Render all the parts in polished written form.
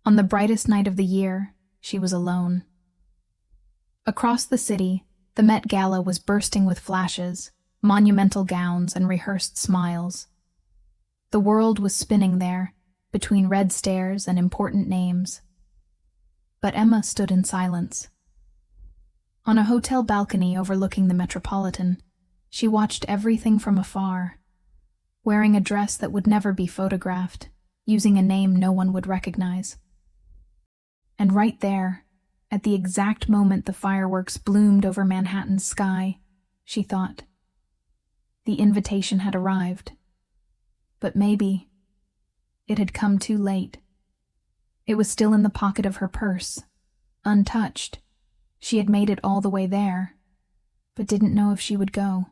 On the brightest night of the year, she was alone. Across the city, the Met Gala was bursting with flashes, monumental gowns, and rehearsed smiles. The world was spinning there, between red stairs and important names. But Emma stood in silence. On a hotel balcony overlooking the Metropolitan, she watched everything from afar, wearing a dress that would never be photographed, using a name no one would recognize. And right there, at the exact moment the fireworks bloomed over Manhattan's sky, she thought, the invitation had arrived. But maybe it had come too late. It was still in the pocket of her purse, untouched. She had made it all the way there, but didn't know if she would go.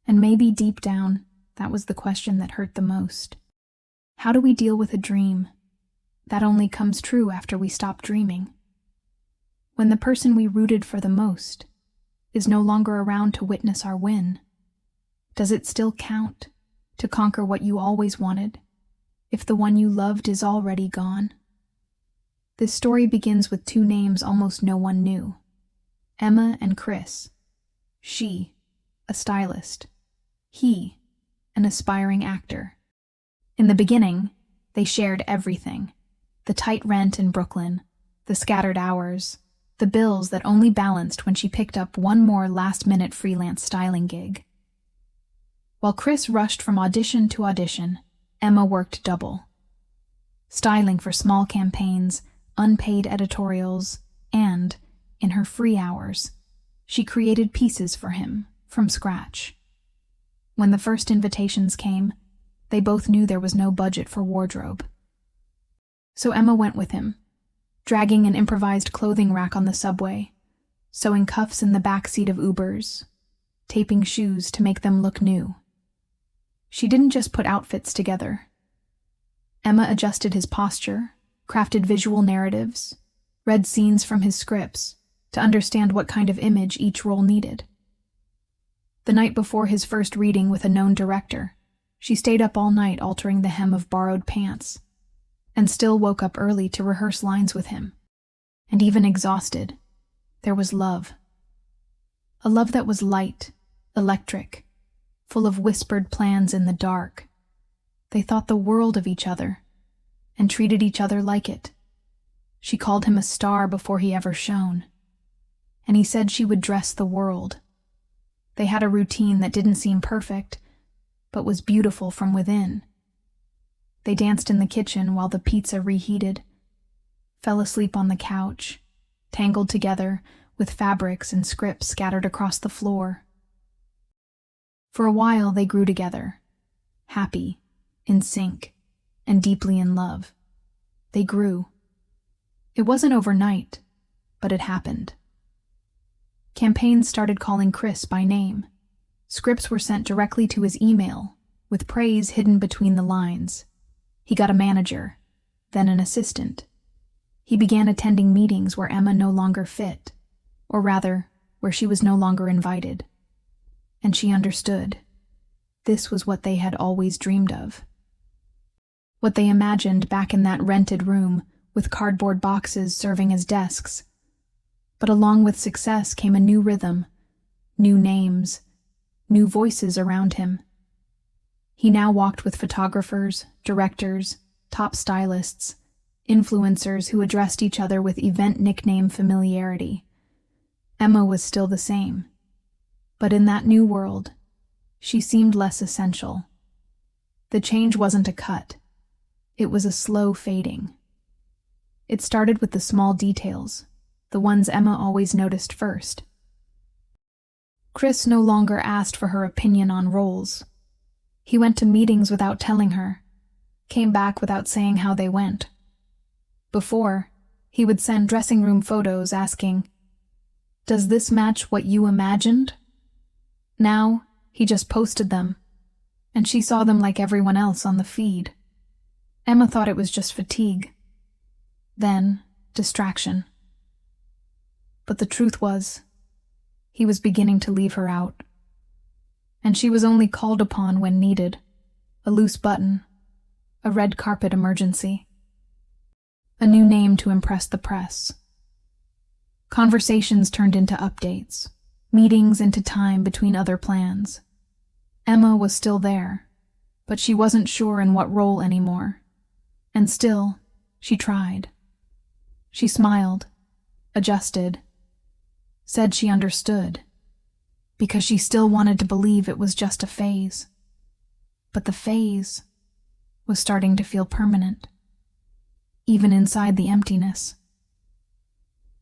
And maybe deep down, that was the question that hurt the most. How do we deal with a dream that only comes true after we stop dreaming? When the person we rooted for the most is no longer around to witness our win, does it still count to conquer what you always wanted if the one you loved is already gone? This story begins with two names almost no one knew: Emma and Chris. She, a stylist. He, an aspiring actor. In the beginning, they shared everything: the tight rent in Brooklyn, the scattered hours, the bills that only balanced when she picked up one more last-minute freelance styling gig. While Chris rushed from audition to audition, Emma worked double. Styling for small campaigns, unpaid editorials, and, in her free hours, she created pieces for him from scratch. When the first invitations came, they both knew there was no budget for wardrobe. So Emma went with him, dragging an improvised clothing rack on the subway, sewing cuffs in the back seat of Ubers, taping shoes to make them look new. She didn't just put outfits together. Emma adjusted his posture, crafted visual narratives, read scenes from his scripts to understand what kind of image each role needed. The night before his first reading with a known director, she stayed up all night altering the hem of borrowed pants, and still woke up early to rehearse lines with him. And even exhausted, there was love. A love that was light, electric, full of whispered plans in the dark. They thought the world of each other, and treated each other like it. She called him a star before he ever shone, and he said she would dress the world. They had a routine that didn't seem perfect, but was beautiful from within. They danced in the kitchen while the pizza reheated, fell asleep on the couch, tangled together with fabrics and scripts scattered across the floor. For a while they grew together, happy, in sync, and deeply in love. They grew. It wasn't overnight, but it happened. Campaigns started calling Chris by name. Scripts were sent directly to his email, with praise hidden between the lines. He got a manager, then an assistant. He began attending meetings where Emma no longer fit, or rather, where she was no longer invited. And she understood. This was what they had always dreamed of. What they imagined back in that rented room with cardboard boxes serving as desks. But along with success came a new rhythm, new names, new voices around him. He now walked with photographers, directors, top stylists, influencers who addressed each other with event nickname familiarity. Emma was still the same, but in that new world, she seemed less essential. The change wasn't a cut. It was a slow fading. It started with the small details, the ones Emma always noticed first. Chris no longer asked for her opinion on roles. He went to meetings without telling her, came back without saying how they went. Before, he would send dressing room photos asking, "Does this match what you imagined?" Now, he just posted them, and she saw them like everyone else on the feed. Emma thought it was just fatigue. Then, distraction. But the truth was, he was beginning to leave her out. And she was only called upon when needed. A loose button, a red carpet emergency. a new name to impress the press. Conversations turned into updates, meetings into time between other plans. Emma was still there, but she wasn't sure in what role anymore. And still, she tried. She smiled, adjusted, said she understood, because she still wanted to believe it was just a phase. But the phase was starting to feel permanent, even inside the emptiness.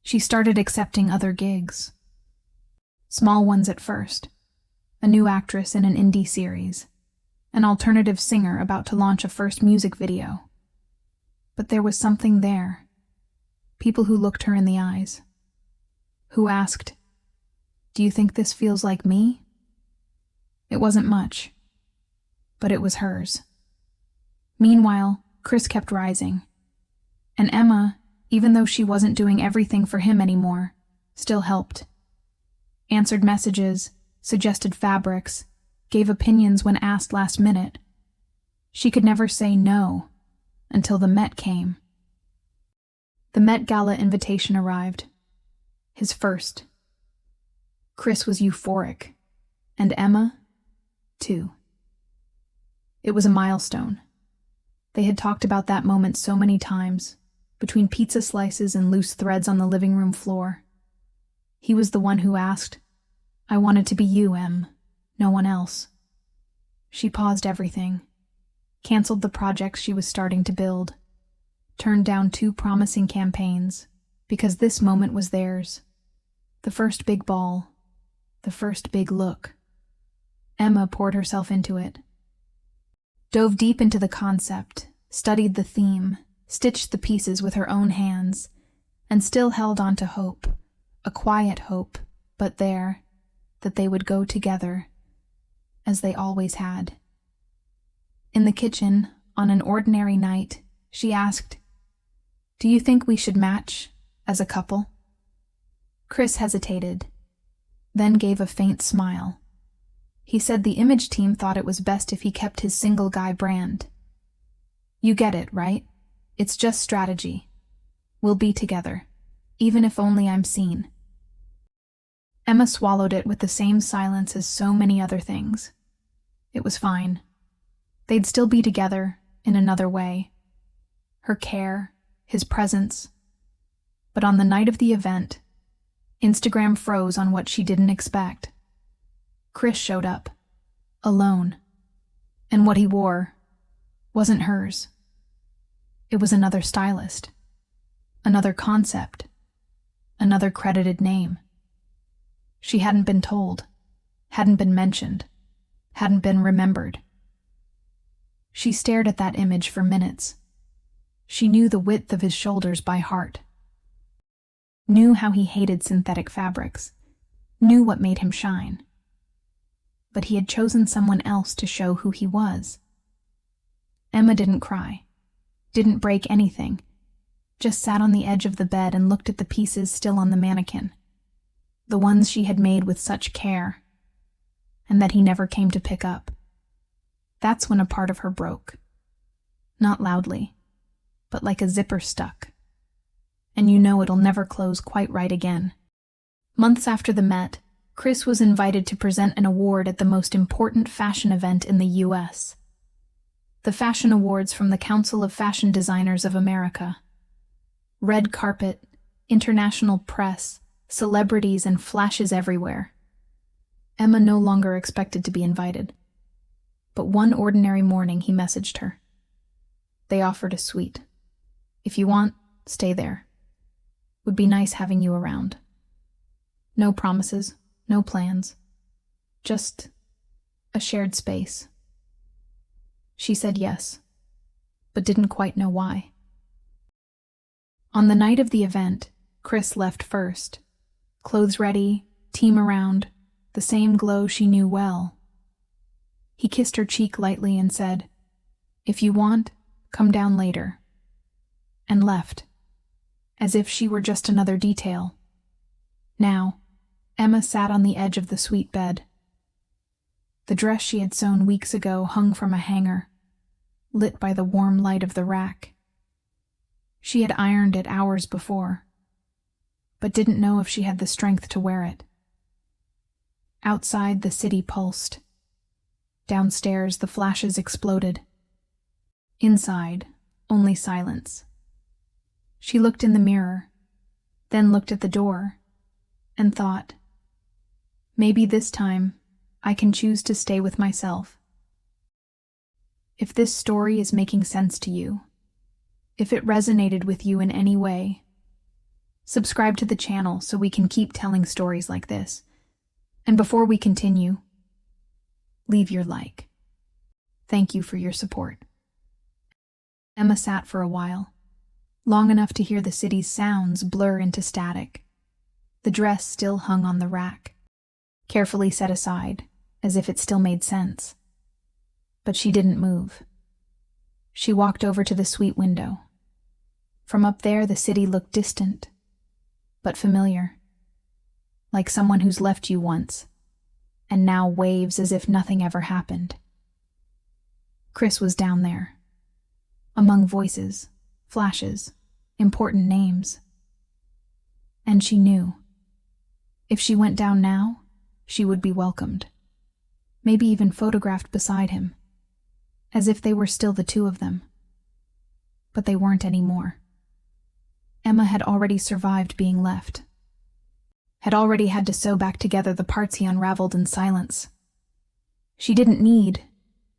She started accepting other gigs. Small ones at first. A new actress in an indie series. An alternative singer about to launch a first music video. But there was something there. People who looked her in the eyes. Who asked, "Do you think this feels like me?" It wasn't much, but it was hers. Meanwhile, Chris kept rising. And Emma, even though she wasn't doing everything for him anymore, still helped. Answered messages, suggested fabrics, gave opinions when asked last minute. She could never say no until the Met came. The Met Gala invitation arrived. His first. Chris was euphoric, and Emma, too. It was a milestone. They had talked about that moment so many times, between pizza slices and loose threads on the living room floor. He was the one who asked, "I wanted to be you, Em, no one else." She paused everything, canceled the projects she was starting to build, turned down 2 promising campaigns, because this moment was theirs. The first big ball, the first big look. Emma poured herself into it. Dove deep into the concept, studied the theme, stitched the pieces with her own hands, and still held on to hope, a quiet hope, but there, that they would go together, as they always had. In the kitchen, on an ordinary night, she asked, "Do you think we should match, as a couple?" Chris hesitated, then gave a faint smile. He said the image team thought it was best if he kept his single guy brand. "You get it, right? It's just strategy. We'll be together, even if only I'm seen." Emma swallowed it with the same silence as so many other things. It was fine. They'd still be together, in another way. Her care, his presence. But on the night of the event, Instagram froze on what she didn't expect. Chris showed up, alone, and what he wore wasn't hers. It was another stylist, another concept, another credited name. She hadn't been told, hadn't been mentioned, hadn't been remembered. She stared at that image for minutes. She knew the width of his shoulders by heart, knew how he hated synthetic fabrics, knew what made him shine. But he had chosen someone else to show who he was. Emma didn't cry, didn't break anything, just sat on the edge of the bed and looked at the pieces still on the mannequin, the ones she had made with such care, and that he never came to pick up. That's when a part of her broke. Not loudly, but like a zipper stuck. And you know it'll never close quite right again. Months after the Met, Chris was invited to present an award at the most important fashion event in the U.S. The Fashion Awards from the Council of Fashion Designers of America. Red carpet, international press, celebrities, and flashes everywhere. Emma no longer expected to be invited. But one ordinary morning he messaged her. They offered a suite. "If you want, stay there. Would be nice having you around." No promises, no plans. Just a shared space. She said yes, but didn't quite know why. On the night of the event, Chris left first. Clothes ready, team around, the same glow she knew well. He kissed her cheek lightly and said, "If you want, come down later," and left, as if she were just another detail. Now, Emma sat on the edge of the suite bed. The dress she had sewn weeks ago hung from a hanger, lit by the warm light of the rack. She had ironed it hours before, but didn't know if she had the strength to wear it. Outside, the city pulsed. Downstairs, the flashes exploded. Inside, only silence. She looked in the mirror, then looked at the door, and thought, maybe this time I can choose to stay with myself. If this story is making sense to you, if it resonated with you in any way, subscribe to the channel so we can keep telling stories like this. And before we continue, leave your like. Thank you for your support. Emma sat for a while, long enough to hear the city's sounds blur into static. The dress still hung on the rack, carefully set aside, as if it still made sense. But she didn't move. She walked over to the suite window. From up there, the city looked distant, but familiar, like someone who's left you once, and now waves as if nothing ever happened. Chris was down there, among voices, flashes, important names. And she knew, if she went down now, she would be welcomed, maybe even photographed beside him, as if they were still the two of them. But they weren't anymore. Emma had already survived being left, had already had to sew back together the parts he unraveled in silence. She didn't need,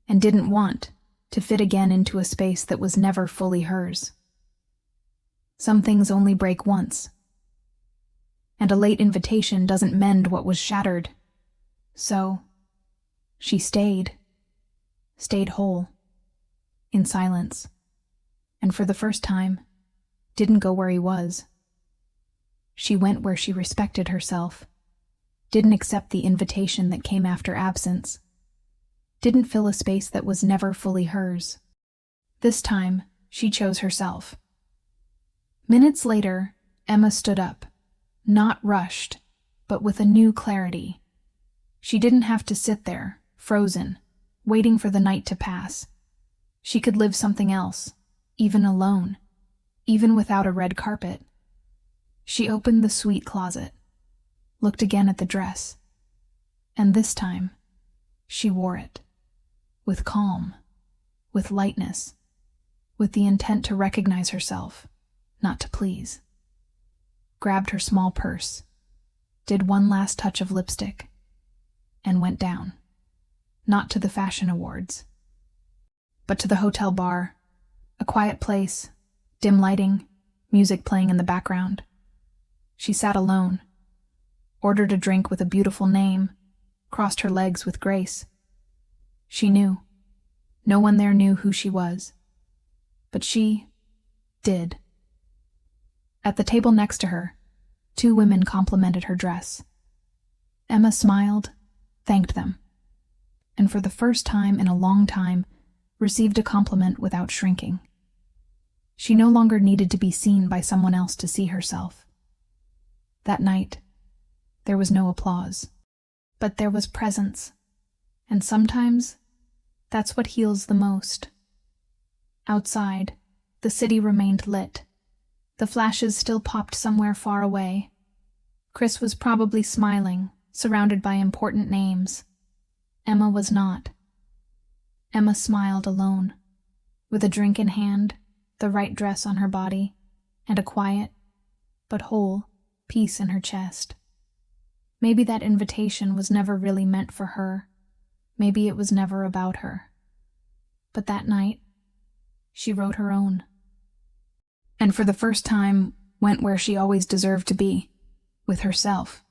and didn't want, to fit again into a space that was never fully hers. Some things only break once, and a late invitation doesn't mend what was shattered. So, she stayed whole, in silence, and for the first time, didn't go where he was. She went where she respected herself, didn't accept the invitation that came after absence, didn't fill a space that was never fully hers. This time, she chose herself. Minutes later, Emma stood up, not rushed, but with a new clarity. She didn't have to sit there, frozen, waiting for the night to pass. She could live something else, even alone, even without a red carpet. She opened the suite closet, looked again at the dress, and this time, she wore it, with calm, with lightness, with the intent to recognize herself, not to please. Grabbed her small purse, did one last touch of lipstick, and went down, not to the fashion awards, but to the hotel bar, a quiet place, dim lighting, music playing in the background. She sat alone, ordered a drink with a beautiful name, crossed her legs with grace. She knew. No one there knew who she was. But she did. At the table next to her, two women complimented her dress. Emma smiled, thanked them, and for the first time in a long time, received a compliment without shrinking. She no longer needed to be seen by someone else to see herself. That night, there was no applause, but there was presence, and sometimes that's what heals the most. Outside, the city remained lit. The flashes still popped somewhere far away. Chris was probably smiling, surrounded by important names. Emma was not. Emma smiled alone, with a drink in hand, the right dress on her body, and a quiet, but whole, peace in her chest. Maybe that invitation was never really meant for her. Maybe it was never about her. But that night, she wrote her own. And for the first time, went where she always deserved to be, with herself.